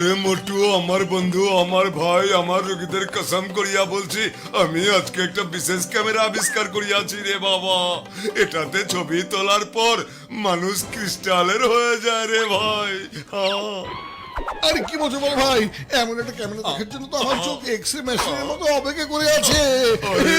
মোটু আমার বন্ধু আমার ভাই আমার রোগীদের কসম করিয়া বলছি আমি আজকে একটা বিশেষ ক্যামেরা আবিষ্কার করিয়াছি রে বাবা। এটাতে ছবি তোলার পর মানুষ ক্রিস্টালের হয়ে যায় রে ভাই। আরে কি বলছো বল ভাই, এমন একটা ক্যামেরা দেখার জন্য তো আমার চোখ এক্সরে মেশিনের মতো অপেক্ষা করে আছে। আরে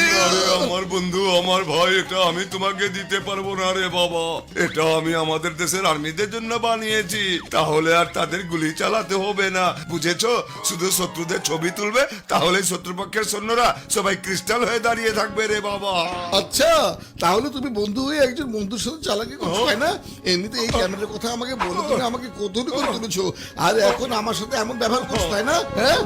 আমার বন্ধু আমার ভাই, এটা আমি তোমাকে দিতে পারবো না রে বাবা। এটা আমি আমাদের দেশের আর্মিদের জন্য বানিয়েছি, তাহলে আর তাদের গুলি চালাতে হবে না, বুঝেছো? শুধু শত্রুদের ছবি তুলবে, তাহলে শত্রুপক্ষের সৈন্যরা সবাই ক্রিস্টাল হয়ে দাঁড়িয়ে থাকবে রে বাবা। আচ্ছা, তাহলে তুমি বন্ধু হয়ে একজন বন্ধুর সাথে চালাকি করছো, তাই না? এমনিতে এই ক্যামেরার কথা আমাকে বলে তুমি আমাকে কৌতূহল করে তুলেছো, আর এখন আমার সাথে এমন ব্যবহার করছো, তাই না? হ্যাঁ,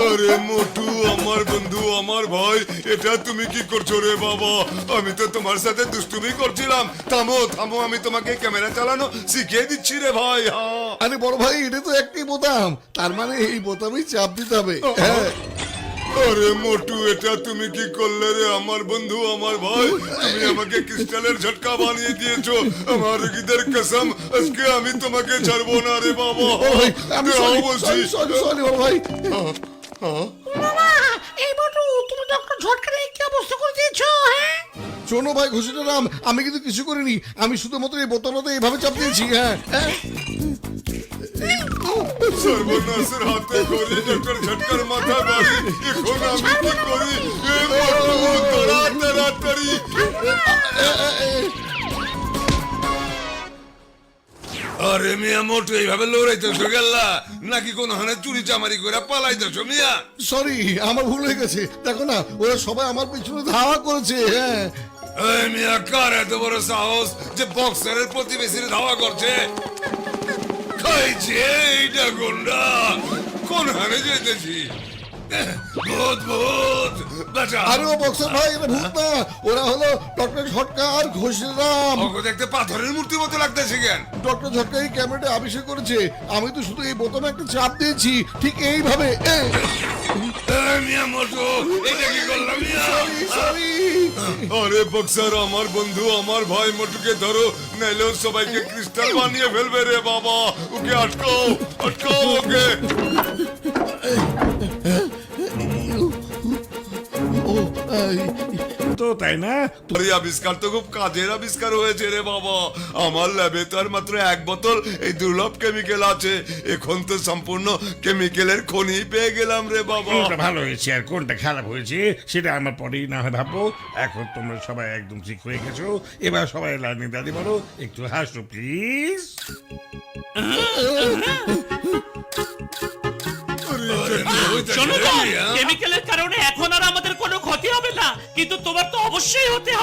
আরে মোটু আমার বন্ধু আমার ভাই, এটা তুমি কি করছো রে বাবা? আমি তো তোমার সাথে দুষ্টুমি করছিলাম। থামো থামো, আমি তোমাকে ক্যামেরা চালানো শিখিয়ে দিচ্ছি রে ভাই। আরে বড় ভাই, এটা তো একটাই বোতাম, তার মানে এই বোতামেই চাপ দিতে হবে। হ্যাঁ, আরে মোটু, এটা তুমি কি করলে রে আমার বন্ধু আমার ভাই? তুমি আমাকে ক্রিস্টালের ঝটকা বানিয়ে দিয়েছো। আমার রোগীদের কসম, আজকে আমি তোমাকে ছাড়বো না রে বাবা। আমি সরি বড় ভাই। বাবা, এই বটু তুমি ডক্টর ঝটকারে কি অবস্থা করে দিয়েছো? হ্যাঁ, শোনো ভাই ঘুষিটারাম, আমি কিন্তু কিছু করিনি, আমি শুধুমাত্র এই বোতামটাতে এইভাবে চাপ দিয়েছি। হ্যাঁ, সর্বনাশের হাতে করে ডক্টর ঝটকার মাথা বাড়ি। এখন আমি কি করি? এ মোটু, তাড়াতাড়ি। আরে মিয়া মোটু, এইভাবে লড়াইতেছো গেল্লা নাকি কোন হানে চুরি চামারি করে পালাইতেছো মিয়া? সরি, আমার ভুল হয়ে গেছে। দেখো না, ওরা সবাই আমার পিছনে ধাওয়া করেছে। হ্যাঁ, এই মিয়া, কার এত বড় সাহস যে বক্সারের প্রতিবেশীর ধাওয়া করছে? খাইছে এইটা গুন্ডা। কোন হানে যেতেছি? ভূত ভূত বাঁচা। আরে ও বক্সার ভাই, এটা ভূত না, ওরা হলো ডক্টর ঝটকা আর ঘোষরাম। ওকে দেখতে পাথরের মূর্তির মতো লাগতেছে কেন? ডক্টর ঝটকা এই ক্যামেরাটা আবিষ্কার করেছে, আমি তো শুধু এই বোতামে একটা চাপ দিয়েছি, ঠিক এইভাবে। এই মিয়া মোটু, এটা কি করলাম মিয়া? সরি। আরে বক্সার আমার বন্ধু আমার ভাই, মোটুকে ধরো, নাইলে ও সবাইকে ক্রিস্টাল বানিয়ে ফেলবে রে বাবা। ওকে আটকাও, আটকাও ওকে। ও তো তাই না? এই আবিষ্কার তো খুব কাজের আবিষ্কার হয়েছে রে বাবা। আমার ল্যাবে তো আর মাত্র এক বোতল এই দুর্লভ কেমিক্যাল আছে, এখন তো সম্পূর্ণ কেমিক্যালের খনি পেয়ে গেলাম রে বাবা। কোনটা ভালো হয়েছে আর কোনটা খারাপ হয়েছে সেটা আমার পরেই না হয় ভাববো। এখন তোমরা সবাই একদম ঠিক হয়ে গেছো, এবার সবাই লাইনে দাঁড়িয়ে বলো, একটু হাসো প্লিজ। শোনো, কেমিক্যালের কারণে এখন আর আমাদের কোনো ক্ষতি হবে না, কিন্তু তোমার তো অবশ্যই হতে হবে।